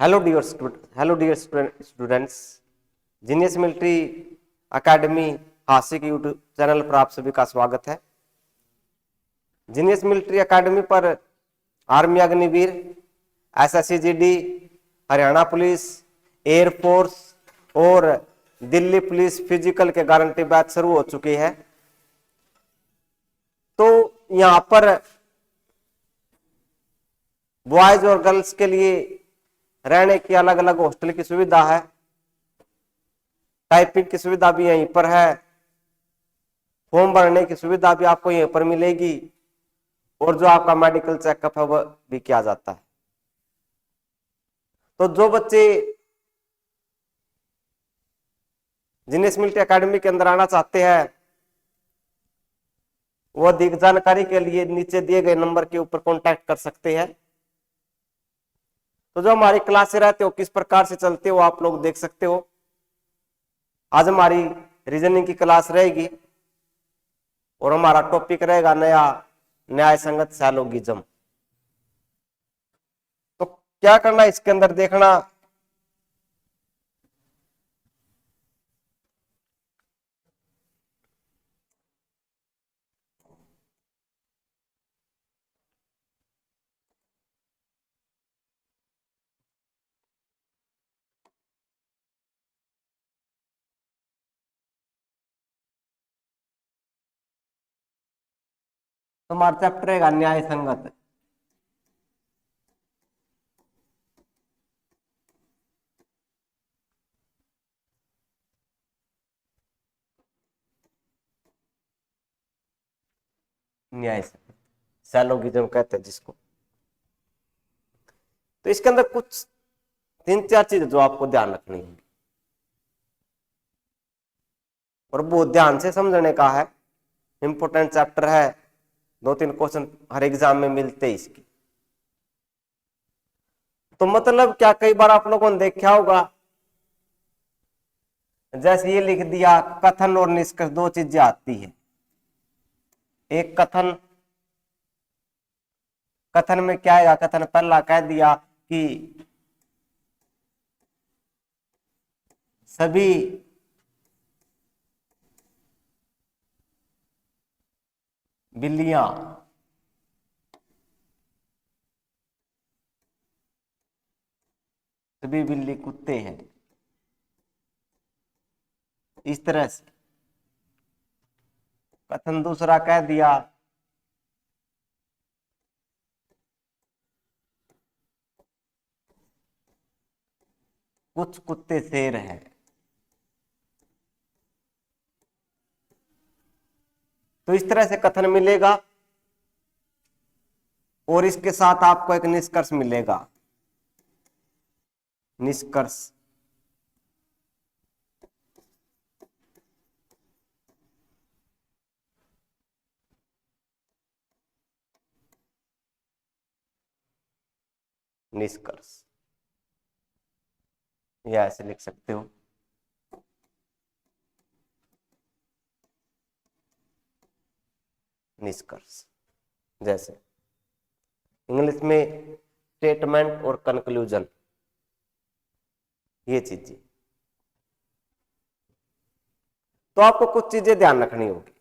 Hello dear students. Genius military academy हासिक YouTube channel पर आप सभी का स्वागत है। जीनियस मिलिट्री एकेडमी पर army Agniveer, SSC GD, Haryana police, air force और दिल्ली पुलिस फिजिकल के गारंटी बैच शुरू हो चुकी है। तो यहां पर बॉयज और गर्ल्स के लिए रहने की अलग अलग हॉस्टल की सुविधा है। टाइपिंग की सुविधा भी यहीं पर है। फॉर्म भरने की सुविधा भी आपको यहीं पर मिलेगी और जो आपका मेडिकल चेकअप है वह भी किया जाता है। तो जो बच्चे जीनियस मिलिट्री एकेडमी के अंदर आना चाहते हैं वो अधिक जानकारी के लिए नीचे दिए गए नंबर के ऊपर कांटेक्ट कर सकते हैं। तो जो हमारी क्लासें रहते हो किस प्रकार से चलते हो आप लोग देख सकते हो। आज हमारी रीजनिंग की क्लास रहेगी और हमारा टॉपिक रहेगा नया न्याय संगत सैलोगिज्म। तो क्या करना इसके अंदर देखना, तो हमारा चैप्टर रहेगा न्याय संगत। न्याय संगत सैलोगिज्म कहते हैं जिसको। तो इसके अंदर कुछ 3-4 चीजें जो आपको ध्यान रखनी है और बहुत ध्यान से समझने का है। इंपोर्टेंट चैप्टर है, 2-3 क्वेश्चन हर एग्जाम में मिलते हैं इसके। तो मतलब क्या, कई बार आप लोगों ने देखा होगा जैसे ये लिख दिया कथन और निष्कर्ष, दो चीजें आती है। एक कथन, कथन में क्या है, कथन पहला कह दिया कि सभी बिल्लियां सभी बिल्ली कुत्ते हैं, इस तरह से। कथन दूसरा कह दिया कुछ कुत्ते शेर हैं। तो इस तरह से कथन मिलेगा और इसके साथ आपको एक निष्कर्ष मिलेगा। निष्कर्ष निष्कर्ष या ऐसे लिख सकते हो। निष्कर्ष जैसे इंग्लिश में स्टेटमेंट और कंक्लूजन, ये चीजें। तो आपको कुछ चीजें ध्यान रखनी होगी।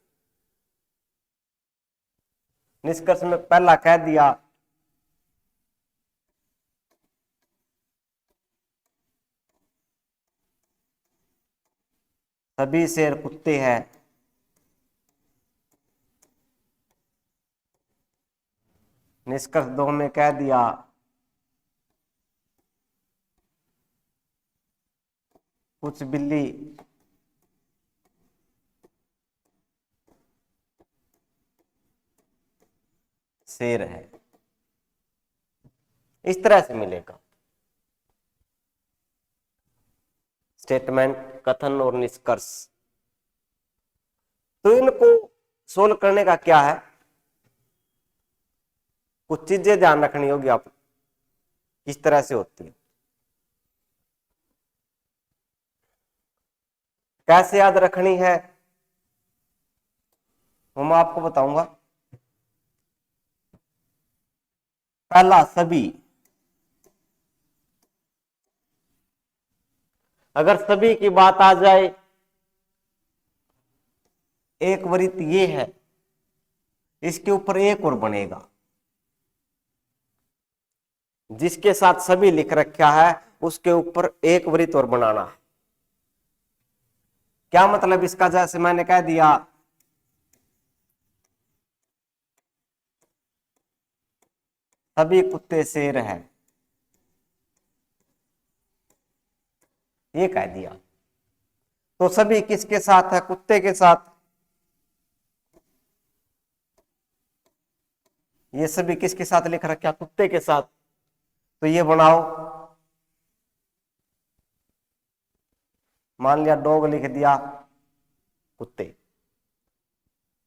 निष्कर्ष में पहला कह दिया सभी शेर कुत्ते हैं। निष्कर्ष 2 में कह दिया कुछ बिल्ली शेर है। इस तरह से मिलेगा स्टेटमेंट, कथन और निष्कर्ष। तो इनको सोल्व करने का क्या है, कुछ चीजें ध्यान रखनी होगी आप किस तरह से होती है, कैसे याद रखनी है वो मैं आपको बताऊंगा। पहला सभी, अगर सभी की बात आ जाए, एक वृत्त ये है, इसके ऊपर एक और बनेगा, जिसके साथ सभी लिख रखा है उसके ऊपर एक वृत्त और बनाना है। क्या मतलब इसका? जैसे मैंने कह दिया सभी कुत्ते शेर है, ये कह दिया, तो सभी किसके साथ है? कुत्ते के साथ। ये सभी किसके साथ लिख रखा? कुत्ते के साथ। तो ये बनाओ, मान लिया डॉग लिख दिया, कुत्ते,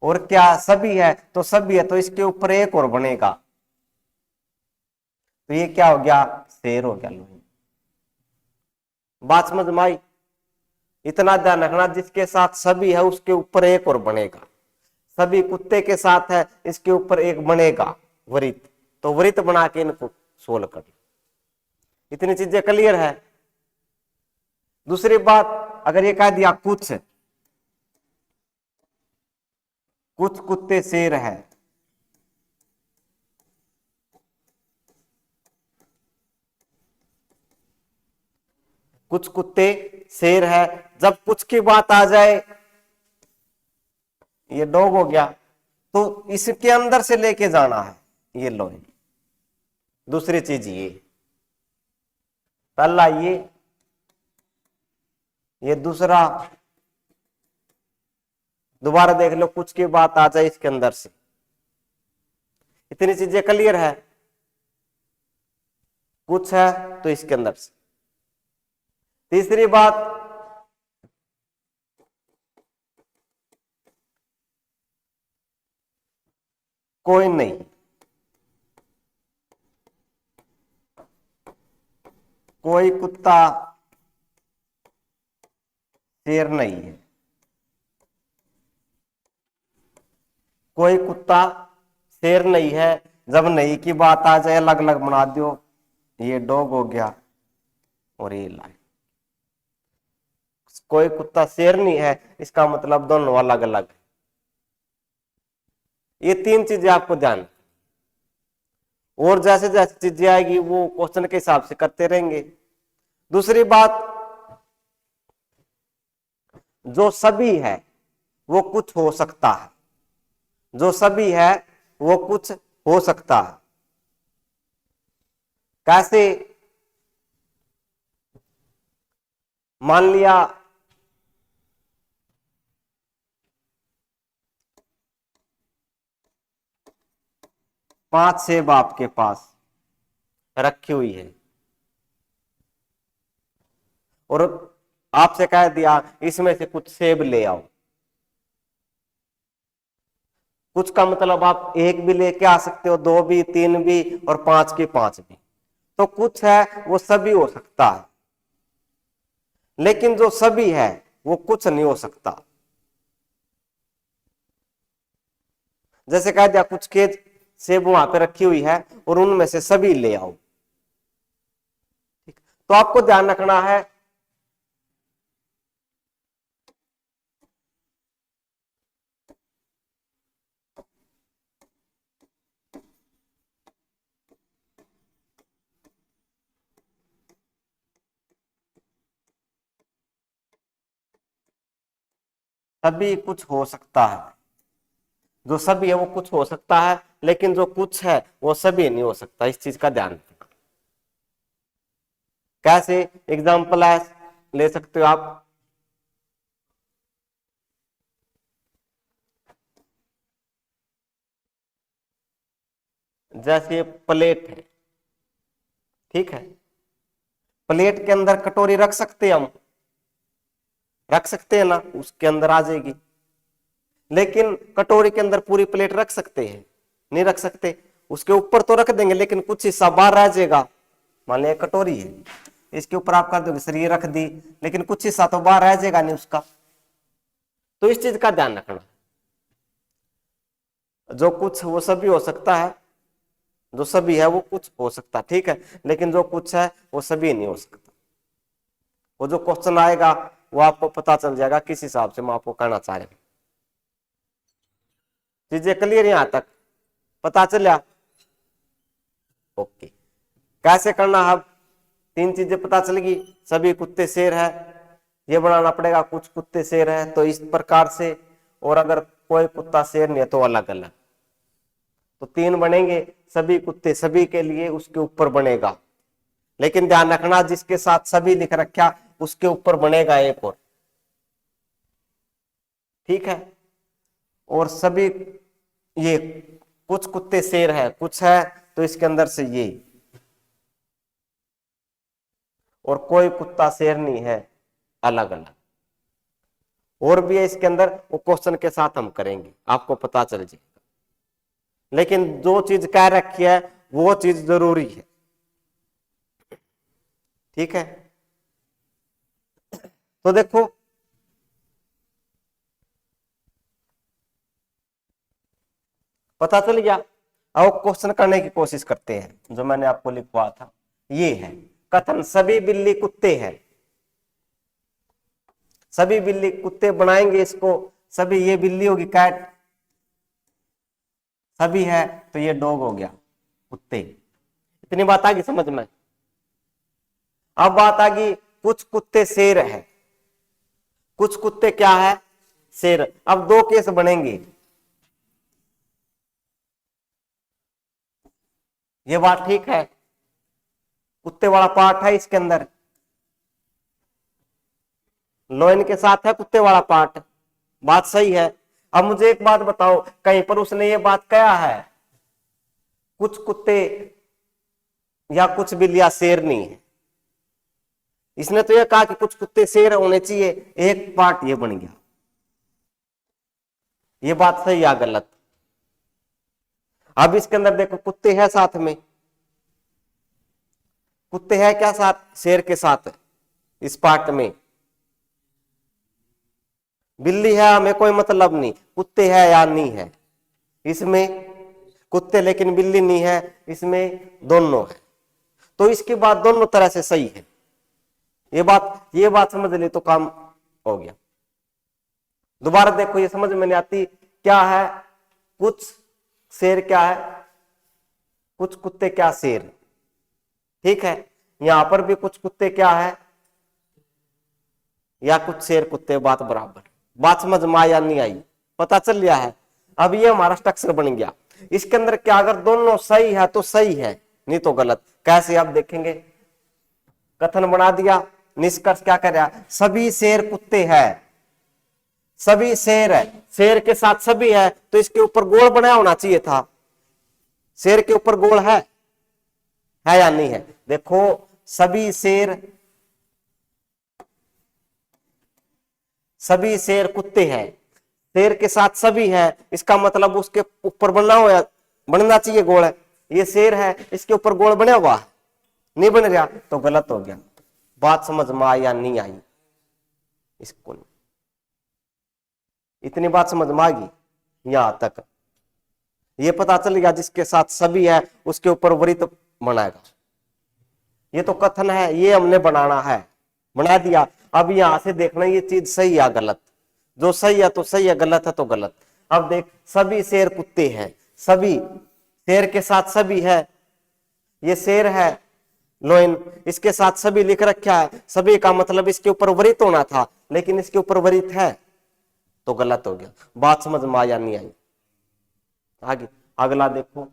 और क्या सभी है? तो सभी है, तो इसके ऊपर एक और बनेगा, तो ये क्या हो गया? शेर हो गया। लो, बात समझ में आई? इतना ध्यान रखना, जिसके साथ सभी है उसके ऊपर एक और बनेगा। सभी कुत्ते के साथ है, इसके ऊपर एक बनेगा वृत्त, तो वृत्त बना के इनको सोल्व कर। इतनी चीजें क्लियर है। दूसरी बात, अगर ये कह दिया कुछ कुत्ते शेर है, कुछ कुत्ते शेर है, जब कुछ की बात आ जाए, ये डॉग हो गया, तो इसके अंदर से लेके जाना है। ये लो, दूसरी चीज ये, पहला ये दूसरा, दोबारा देख लो, कुछ की बात आ जाए इसके अंदर से। इतनी चीजें क्लियर है? कुछ है तो इसके अंदर से। तीसरी बात, कोई नहीं, कोई कुत्ता शेर नहीं है, कोई कुत्ता शेर नहीं है। जब नहीं की बात आ जाए, अलग अलग बना दो, ये डॉग हो गया और ये लाइन। कोई कुत्ता शेर नहीं है, इसका मतलब दोनों अलग अलग है। ये तीन चीजें आपको ध्यान, और जैसे जैसे चीजें आएगी वो क्वेश्चन के हिसाब से करते रहेंगे। दूसरी बात, जो सभी है वो कुछ हो सकता है, जो सभी है वो कुछ हो सकता है। कैसे? मान लिया पांच सेब आपके पास रखी हुई है, और आपसे कह दिया इसमें से कुछ सेब ले आओ। कुछ का मतलब आप एक भी लेके आ सकते हो, दो भी, तीन भी, और पांच की पांच भी। तो कुछ है वो सभी हो सकता है, लेकिन जो सभी है वो कुछ नहीं हो सकता। जैसे कह दिया कुछ के सेब वहां पे रखी हुई है और उनमें से सभी ले आओ। तो आपको ध्यान रखना है, सभी कुछ हो सकता है। जो सभी है वो कुछ हो सकता है, लेकिन जो कुछ है वो सभी नहीं हो सकता। इस चीज का ध्यान रखना। कैसे एग्जाम्पल है ले सकते हो आप? जैसे ये प्लेट है, ठीक है, प्लेट के अंदर कटोरी रख सकते हैं हम, रख सकते हैं ना, उसके अंदर आ जाएगी। लेकिन कटोरी के अंदर पूरी प्लेट रख सकते हैं? नहीं रख सकते। उसके ऊपर तो रख देंगे, लेकिन कुछ हिस्सा बाहर रह जाएगा। मान लिया कटोरी है, इसके ऊपर आप कर दोगे सर ये रख दी, लेकिन कुछ हिस्सा तो बाहर रह जाएगा नहीं उसका। तो इस चीज का ध्यान रखना, जो कुछ वो सभी हो सकता है, जो सभी है वो कुछ हो सकता, ठीक है, लेकिन जो कुछ है वो सभी नहीं हो सकता। वो जो क्वेश्चन आएगा वो आपको पता चल जाएगा किस हिसाब से मैं आपको कहना चाह रहा हूं। चीजें क्लियर यहां तक पता चला? ओके, कैसे करना है? अब 3 चीजें पता चल गई, सभी कुत्ते शेर है, ये बनाना पड़ेगा, कुछ कुत्ते शेर है तो इस प्रकार से, और अगर कोई कुत्ता शेर नहीं है तो अलग अलग। तो 3 बनेंगे, सभी कुत्ते सभी के लिए उसके ऊपर बनेगा, लेकिन ध्यान रखना जिसके साथ सभी लिख रखा उसके ऊपर बनेगा एक और, ठीक है। और सभी ये कुछ कुत्ते शेर है, कुछ है तो इसके अंदर से ये, और कोई कुत्ता शेर नहीं है, अलग अलग। और भी है इसके अंदर, वो क्वेश्चन के साथ हम करेंगे, आपको पता चल जाएगा। लेकिन जो चीज कह रखी है वो चीज जरूरी है, ठीक है। तो देखो पता चल गया। अब क्वेश्चन करने की कोशिश करते हैं, जो मैंने आपको लिखवा था ये है कथन, सभी बिल्ली कुत्ते हैं, सभी बिल्ली कुत्ते बनाएंगे इसको, सभी, ये बिल्ली होगी कैट, सभी है तो ये डॉग हो गया कुत्ते। इतनी बात आ गई समझ में? अब बात आ गई कुछ कुत्ते शेर है, कुछ कुत्ते क्या है? शेर। अब 2 केस बनेंगे, ये बात ठीक है, कुत्ते वाला पार्ट है इसके अंदर, लोइन के साथ है कुत्ते वाला पार्ट, बात सही है। अब मुझे एक बात बताओ, कहीं पर उसने ये बात कहा है कुछ कुत्ते या कुछ बिल्लियां शेर नहीं है? इसने तो ये कहा कि कुछ कुत्ते शेर होने चाहिए, एक पार्ट ये बन गया, ये बात सही या गलत? अब इसके अंदर देखो कुत्ते हैं साथ में, कुत्ते हैं क्या साथ शेर के साथ इस पार्ट में? बिल्ली है हमें कोई मतलब नहीं, कुत्ते है या नहीं है, इसमें कुत्ते लेकिन बिल्ली नहीं है, इसमें दोनों है, तो इसकी बात दोनों तरह से सही है। ये बात समझ ली तो काम हो गया। दोबारा देखो, ये समझ में नहीं आती क्या है, कुछ शेर क्या है, कुछ कुत्ते क्या शेर, ठीक है। यहां पर भी कुछ कुत्ते क्या है या कुछ शेर कुत्ते, बात बराबर। बात समझ में आई या नहीं आई? पता चल लिया है। अब ये हमारा स्ट्रक्चर बन गया, इसके अंदर क्या, अगर दोनों सही है तो सही है, नहीं तो गलत। कैसे आप देखेंगे, कथन बना दिया, निष्कर्ष क्या कर रहा, सभी शेर कुत्ते हैं, सभी शेर है, शेर के साथ सभी है तो इसके ऊपर गोल बनाया होना चाहिए था, शेर के ऊपर गोल है या नहीं है? देखो सभी शेर कुत्ते हैं, शेर के साथ सभी है, इसका मतलब उसके ऊपर बनना चाहिए गोल है। ये शेर है, इसके ऊपर गोल बना हुआ है, नहीं बन रहा तो गलत हो गया। बात समझ में आई या नहीं आई? इसको इतनी बात समझ में आ गई यहां तक? ये पता चल गया जिसके साथ सभी है उसके ऊपर वृत्त बनाएगा। ये तो कथन है, ये हमने बनाना है, बना दिया। अब यहां से देखना ये चीज सही या गलत, जो सही है तो सही है, गलत है तो गलत। अब देख, सभी शेर कुत्ते हैं, सभी शेर के साथ सभी है, ये शेर है लोइन, इसके साथ सभी लिख रखा है, सभी का मतलब इसके ऊपर वृत्त होना था, लेकिन इसके ऊपर वृत्त है तो गलत हो गया। बात समझ में आया नहीं आई? आगे अगला देखो,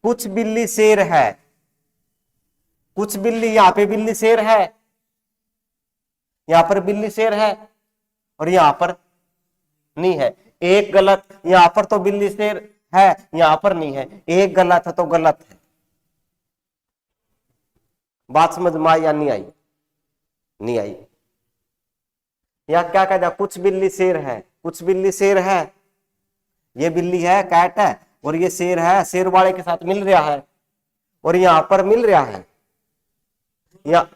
कुछ बिल्ली शेर है, कुछ बिल्ली, यहां पे बिल्ली शेर है, यहां पर बिल्ली शेर है और यहां पर नहीं है, एक गलत। यहां पर तो बिल्ली शेर है, यहां पर नहीं है, एक गलत है तो गलत है। बात समझ में आई या नहीं आई? नहीं आई। यहां क्या कहता, कुछ बिल्ली शेर है, कुछ बिल्ली शेर है, ये बिल्ली है कैट है और ये शेर है, शेर वाले के साथ मिल रहा है और यहां पर मिल रहा है, या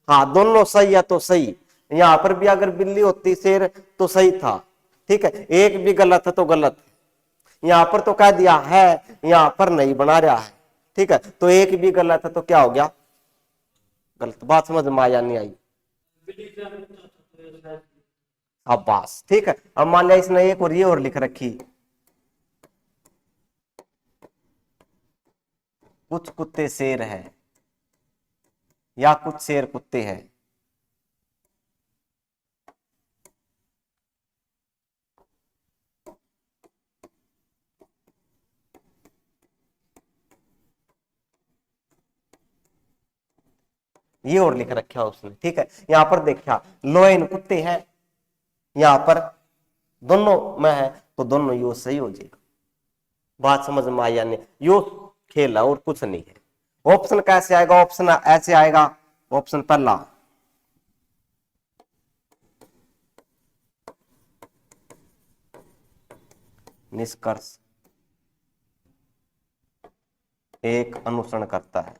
हाँ दोनों सही है तो सही। यहां पर भी अगर बिल्ली होती शेर तो सही था, ठीक है, एक भी गलत है तो गलत है। यहां पर तो कह दिया है, यहां पर नहीं बना रहा है, ठीक है, तो एक भी गलत है तो क्या हो गया, गलत। बात समझ में आया नहीं आई? शाबाश, ठीक है। अब मान लिया इसने एक और ये और लिख रखी, कुछ कुत्ते शेर है या कुछ शेर कुत्ते हैं। ये और लिख रखा उसने, ठीक है। यहां पर देखा लोयन कुत्ते हैं, यहां पर दोनों में है तो दोनों यो सही हो जाएगा। बात समझ में आई? यानी यो खेल है और कुछ नहीं है। ऑप्शन कैसे आएगा? ऑप्शन ऐसे आएगा। ऑप्शन पहला, निष्कर्ष एक अनुसरण करता है।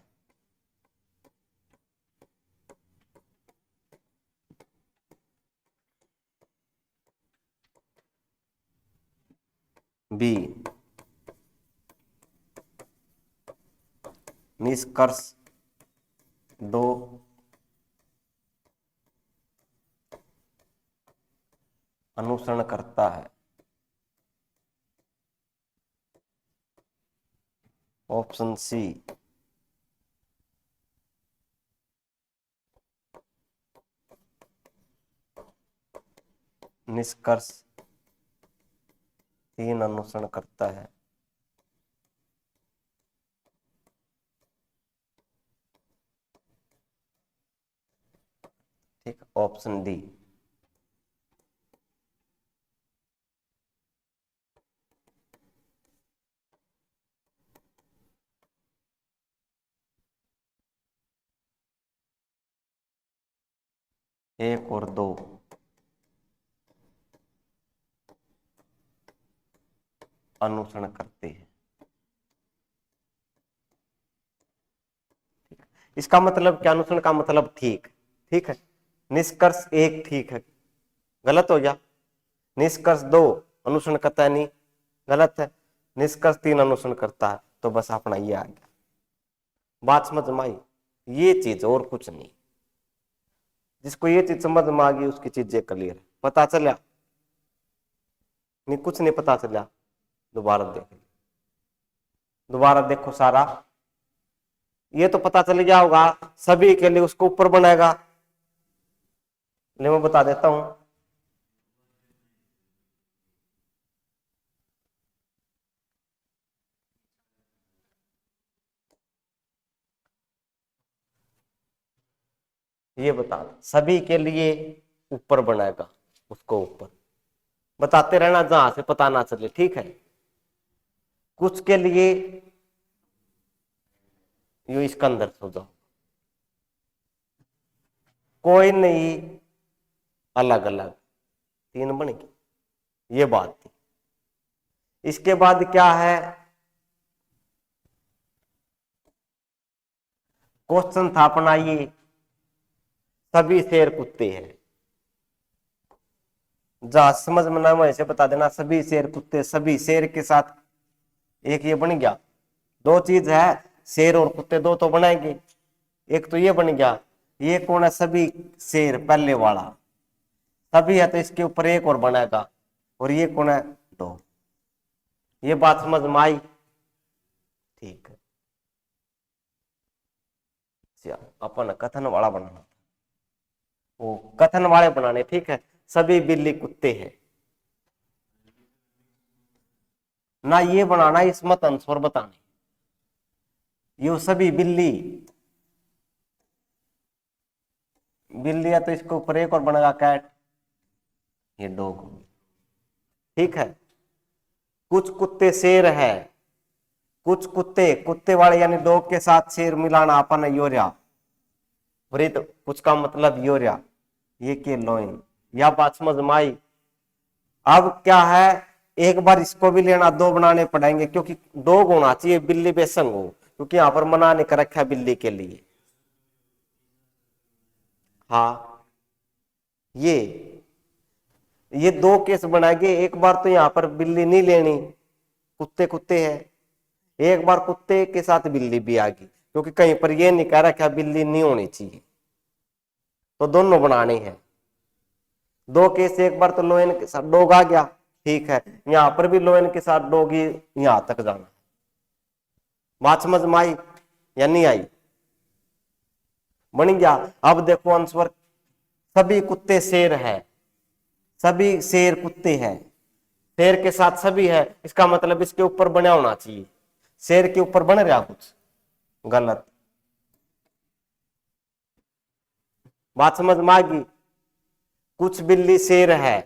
बी, निष्कर्ष दो अनुसरण करता है। ऑप्शन सी, निष्कर्ष तीन अनुसरण करता है। ठीक, ऑप्शन डी। एक और दो अनुसरण करते हैं। इसका मतलब क्या? अनुसरण का मतलब ठीक, ठीक है। निष्कर्ष एक ठीक है, गलत हो गया। निष्कर्ष दो अनुसरण करता है, नहीं, गलत है। निष्कर्ष तीन अनुसरण करता है, तो बस अपना ये आ गया। बात समझ में आई? ये चीज और कुछ नहीं। जिसको ये चीज समझ में आ गई उसकी चीजें क्लियर। पता चला? नहीं, कुछ नहीं पता चला। दोबारा देख, दोबारा देखो सारा। ये तो पता चल गया होगा सभी के लिए उसको ऊपर बनाएगा। मैं बता देता हूं। ये बता सभी के लिए ऊपर बनाएगा, उसको ऊपर बताते रहना जहां से पता ना चले, ठीक है। कुछ के लिए यू इसका अंदर सो जाओ, कोई नहीं, अलग अलग तीन बनेगी। ये बात थी। इसके बाद क्या है? क्वेश्चन था अपना ये, सभी शेर कुत्ते हैं। जहां समझ में ना वैसे बता देना, सभी शेर कुत्ते, सभी शेर के साथ एक ये बन गया। दो चीज है, शेर और कुत्ते, दो तो बनाएंगे। एक तो ये बन गया, ये कौन है? सभी शेर पहले वाला, सभी है तो इसके ऊपर एक और बनाएगा, और ये कौन है? दो। ये बात समझ में आई? ठीक है। अपन कथन वाला बनाना, वो कथन वाले बनाने, ठीक है। सभी बिल्ली कुत्ते हैं ना, ये बनाना इसमत अंस्वर बताने। ये सभी बिल्ली, बिल्ली है तो इसके ऊपर एक और बनेगा कैट, ये डॉग, ठीक है। कुछ कुत्ते शेर है, कुछ कुत्ते, कुत्ते वाले यानी डॉग के साथ शेर मिलाना अपन यूरिया, वृत कुछ का मतलब यूरिया, ये के लोइन। यह बात समझ में आई? अब क्या है, एक बार इसको भी लेना, दो बनाने पड़ेंगे, क्योंकि डॉग होना चाहिए, बिल्ली बेसंग हो, क्योंकि यहां पर मना नहीं कर रखा है बिल्ली के लिए। हाँ, ये दो केस बनाएंगे। एक बार तो यहां पर बिल्ली नहीं लेनी, कुत्ते कुत्ते हैं। एक बार कुत्ते के साथ बिल्ली भी आ गई, क्योंकि कहीं पर ये नहीं कह रखा बिल्ली नहीं होनी चाहिए। तो दोनों बनाने हैं। दो केस, एक बार तो लोएन के साथ डॉग आ गया, ठीक है, यहां पर भी लोएन के साथ डॉग ही यहां तक जाना। बात समझ में आई या नहीं आई? बन गया। अब देखो आंसर, सभी कुत्ते शेर है, सभी शेर कुत्ते हैं, शेर के साथ सभी है, इसका मतलब इसके ऊपर बना होना चाहिए। शेर के ऊपर बन रहा कुछ, गलत। बात समझ में आ गई? कुछ बिल्ली शेर है,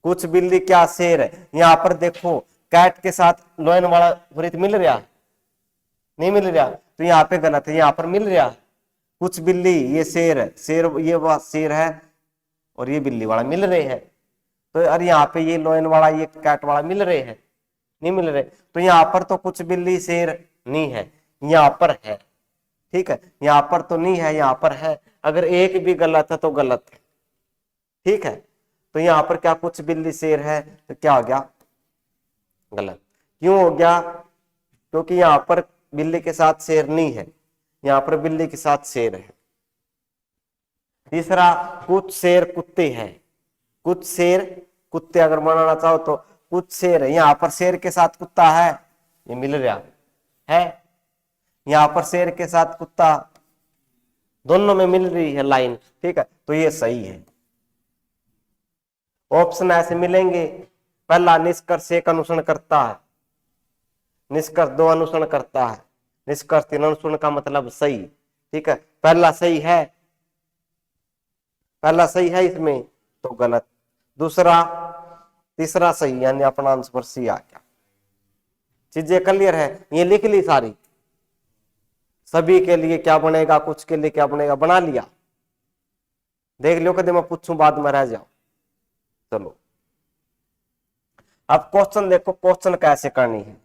कुछ बिल्ली क्या शेर है। यहां पर देखो कैट के साथ लोयन वाला वृत्त मिल रहा है, नहीं मिल रहा, तो यहाँ पे गलत है, यहाँ पर मिल रहा है। कुछ बिल्ली, ये शेर है, शेर ये वह शेर है, और ये बिल्ली वाला मिल रहे हैं। तो अरे यहाँ पे ये लोयन वाला ये कैट वाला मिल रहे हैं, नहीं मिल रहे, तो यहाँ पर तो कुछ बिल्ली शेर नहीं है, यहाँ पर है, ठीक है, यहाँ पर तो नहीं है, यहाँ पर है। अगर एक भी गलत है तो गलत है, ठीक है। तो यहाँ पर क्या कुछ बिल्ली शेर है, तो क्या हो गया, गलत। क्यों हो गया? क्योंकि यहाँ पर बिल्ली के साथ शेर नहीं है, यहाँ पर बिल्ली के साथ शेर है। तीसरा, कुछ शेर कुत्ते हैं, कुछ शेर कुत्ते अगर बनाना चाहो तो कुछ शेर है, यहाँ पर शेर के साथ कुत्ता है, ये मिल रहा है, यहाँ पर शेर के साथ कुत्ता, दोनों में मिल रही है लाइन, ठीक है, तो ये सही है। ऑप्शन ऐसे मिलेंगे, पहला निष्कर्ष एक अनुसरण करता है, निष्कर्ष दो अनुसरण करता है, निष्कर्ष तीन अनुसरण का मतलब सही, ठीक है, पहला सही है, पहला सही है इसमें तो गलत, दूसरा तीसरा सही, यानी अपना आंसर सी आ गया। चीजें क्लियर है, ये लिख ली सारी, सभी के लिए क्या बनेगा, कुछ के लिए क्या बनेगा, बना लिया, देख लो, कदम मैं पूछूं बाद में रह जाओ। चलो अब क्वेश्चन देखो, क्वेश्चन कैसे करनी है।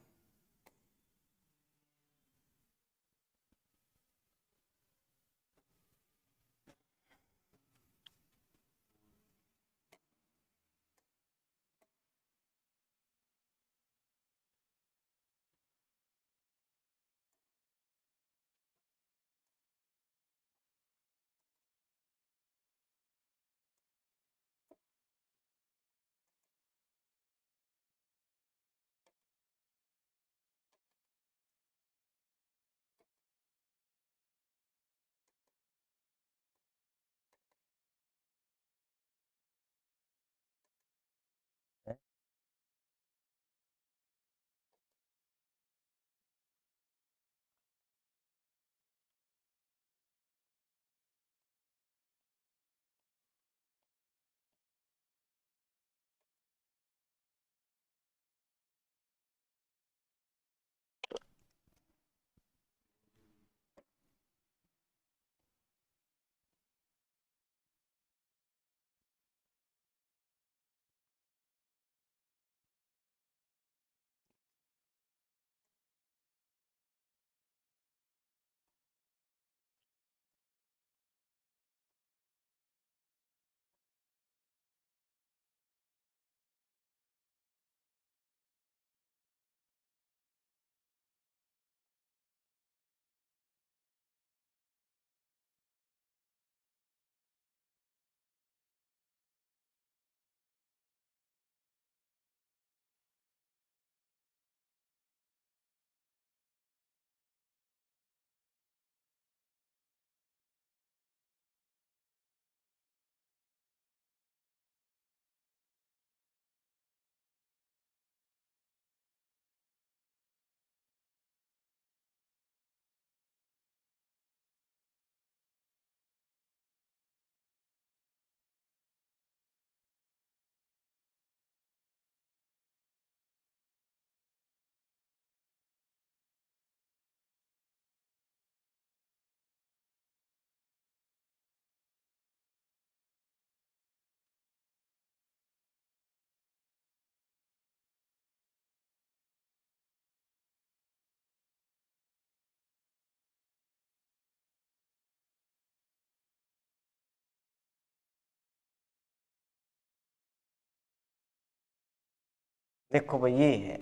देखो भाई, ये है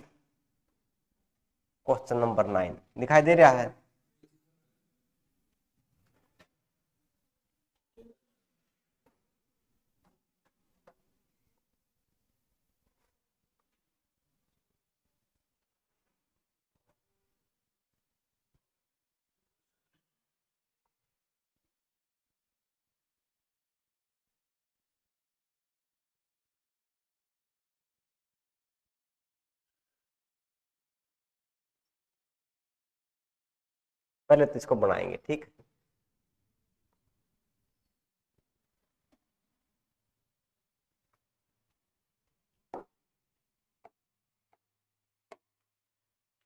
क्वेश्चन नंबर 9, दिखाई दे रहा है? पहले तो इसको बनाएंगे, ठीक।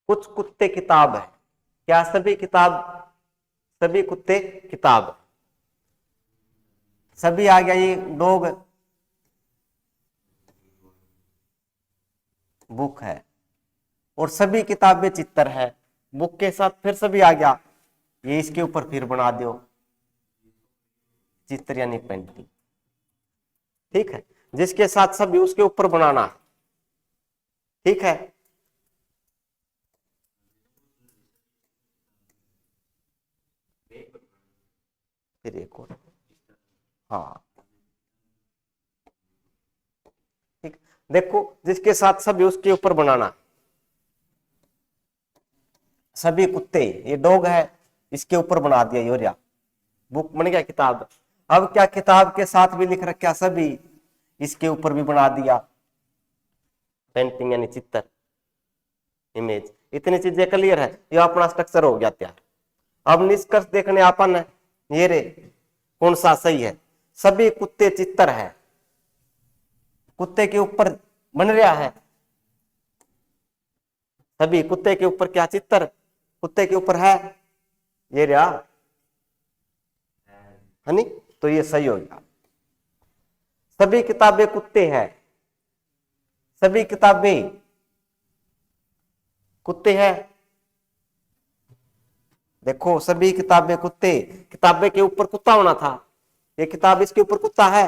कुछ कुत्ते किताब है, क्या सभी किताब, सभी कुत्ते किताब, सभी आ गया, ये डॉग बुक है, और सभी किताबें चित्र है, बुक के साथ फिर सभी आ गया, ये इसके ऊपर फिर बना दो चित्र यानी पेंटिंग, ठीक है। जिसके साथ सभी उसके ऊपर बनाना, ठीक है। फिर एक और, हाँ ठीक, देखो जिसके साथ सभी उसके ऊपर बनाना, सभी कुत्ते, ये डॉग है, इसके ऊपर बना दिया यूरिया, बुक बन गया किताब। अब क्या किताब के साथ भी लिख रखा सभी, इसके ऊपर भी बना दिया पेंटिंग यानी चित्र, इमेज। इतनी चीजें क्लियर है, ये अपना स्ट्रक्चर हो गया तैयार। अब निष्कर्ष देखने आपन है, ये रे कौन सा सही है, सभी कुत्ते चित्र है, कुत्ते के ऊपर बन रहा है, सभी कुत्ते के ऊपर क्या चित्र, कुत्ते के ऊपर है, ये रहा है नी, तो ये सही हो गया। सभी किताबें कुत्ते हैं, सभी किताबें कुत्ते हैं, देखो सभी किताबें कुत्ते, किताबें के ऊपर कुत्ता होना था, ये किताब इसके ऊपर कुत्ता है,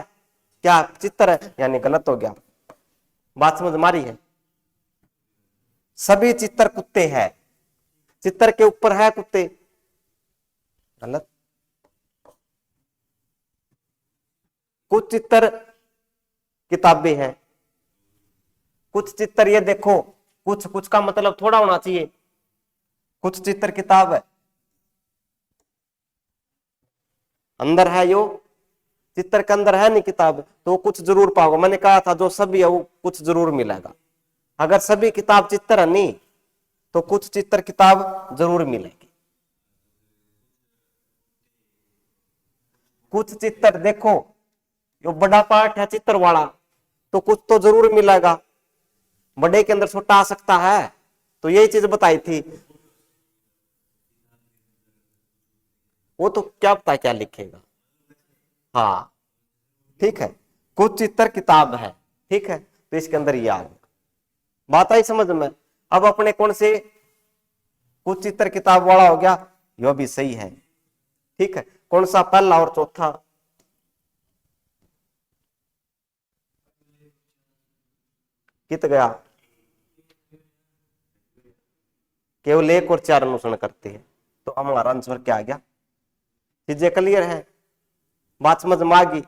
क्या चित्र है, यानी गलत हो गया। बात समझ मारी है, सभी चित्र कुत्ते हैं, चित्र के ऊपर है कुत्ते, गलत। कुछ चित्र किताबें हैं, कुछ चित्र, ये देखो कुछ कुछ का मतलब थोड़ा होना चाहिए, कुछ चित्र किताब है, अंदर है यो, चित्र के अंदर है नहीं किताब, तो कुछ जरूर पाओगे, मैंने कहा था जो सभी है वो कुछ जरूर मिलेगा, अगर सभी किताब चित्र है नहीं तो कुछ चित्र किताब जरूर मिलेगी। कुछ चित्र देखो, यो बड़ा पार्ट है चित्र वाला, तो कुछ तो जरूर मिलेगा, बड़े के अंदर छोटा आ सकता है, तो यही चीज बताई थी। वो तो क्या पता क्या लिखेगा, हाँ ठीक है, कुछ चित्र किताब है, ठीक है, तो इसके अंदर ये आ गया, बात आई समझ में। अब अपने कौन से, कुछ चित्र किताब वाला हो गया, यह भी सही है, ठीक है। कौन सा पहला और चौथा, कित गया, केवल एक और चार अनुसरण करते हैं, तो हमारा आंसर क्या आ गया, चीजें क्लियर है, बात समझ में आ गई।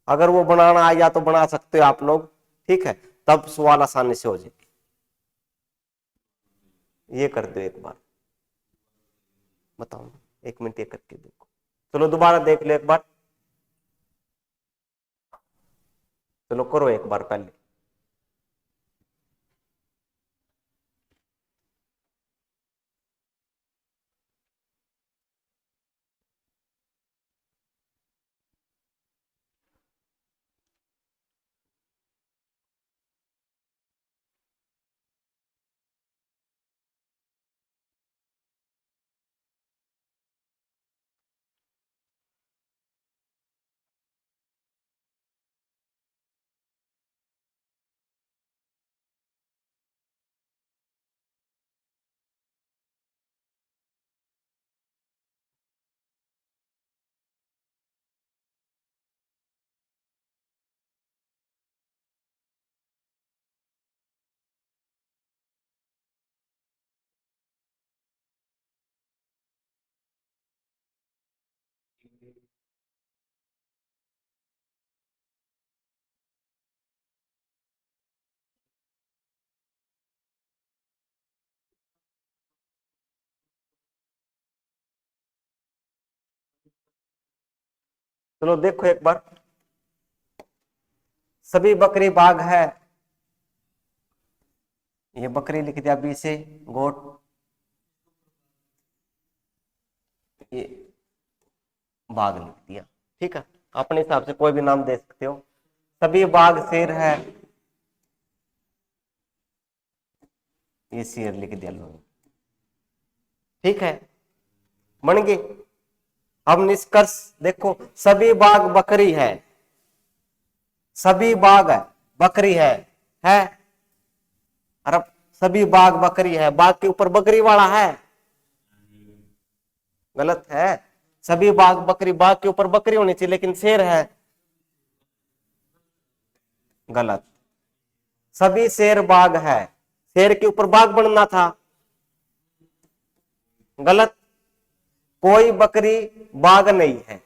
अगर वो बनाना आ गया तो बना सकते हो आप लोग, ठीक है, तब सवाल आसानी से हो जाएगी। ये कर दो एक बार, बताओ, एक मिनट ये करके देखो, चलो दोबारा देख लो एक बार, चलो करो एक बार पहले। चलो देखो एक बार, सभी बकरी बाघ है, ये बकरी लिख दिया बी से, गोट, ये बाघ लिख दिया, ठीक है। अपने हिसाब से कोई भी नाम दे सकते हो। सभी बाघ शेर है, ये शेर लिख दिया लोग, ठीक है, बन गए। अब निष्कर्ष देखो, सभी बाघ बकरी है, सभी बाघ है बकरी है। अरे सभी बाघ बकरी है, बाघ के ऊपर बकरी वाला है, गलत है। सभी बाघ बकरी, बाघ के ऊपर बकरी होनी चाहिए, लेकिन शेर है, गलत। सभी शेर बाघ है, शेर के ऊपर बाघ बनना था, गलत। कोई बकरी बाघ नहीं है,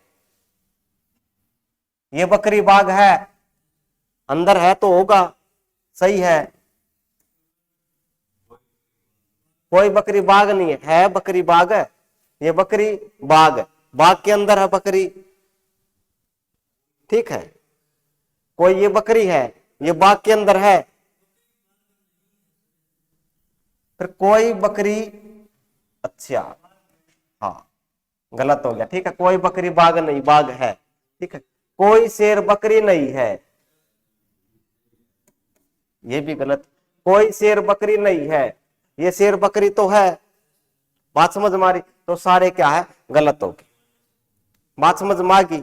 ये बकरी बाघ है, अंदर है तो होगा, सही है। कोई बकरी बाघ नहीं है, है बकरी बाघ है, ये बकरी बाघ है, बाघ के अंदर है बकरी, ठीक है। कोई ये बकरी है, ये बाघ के अंदर है, फिर कोई बकरी, अच्छा हाँ गलत हो गया, ठीक है। कोई बकरी बाघ नहीं, बाघ है, ठीक है। कोई शेर बकरी नहीं है, ये भी गलत। कोई शेर बकरी नहीं है, ये शेर बकरी तो है, बात समझ मारी, तो सारे क्या है, गलत हो गए, बात समझ मारी।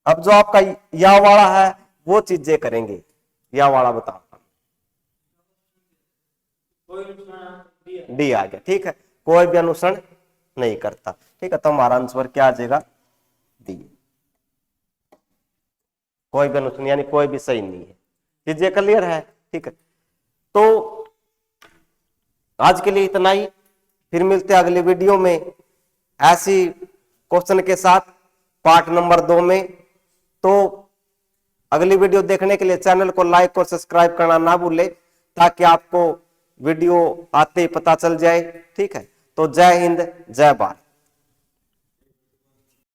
अब जो आपका या वाला है वो चीजें करेंगे, या वाला बताओ, डी आ गया, ठीक है। कोई भी अनुसरण नहीं करता, ठीक है, तो हमारा आंसर क्या आ जाएगा, डी। कोई भी अनुसरण यानी कोई भी सही नहीं है, चीजें क्लियर है, ठीक है। तो आज के लिए इतना ही, फिर मिलते हैं अगले वीडियो में ऐसी क्वेश्चन के साथ, पार्ट नंबर 2 में। तो अगली वीडियो देखने के लिए चैनल को लाइक और सब्सक्राइब करना ना भूले, ताकि आपको वीडियो आते ही पता चल जाए, ठीक है। तो जय हिंद, जय भारत।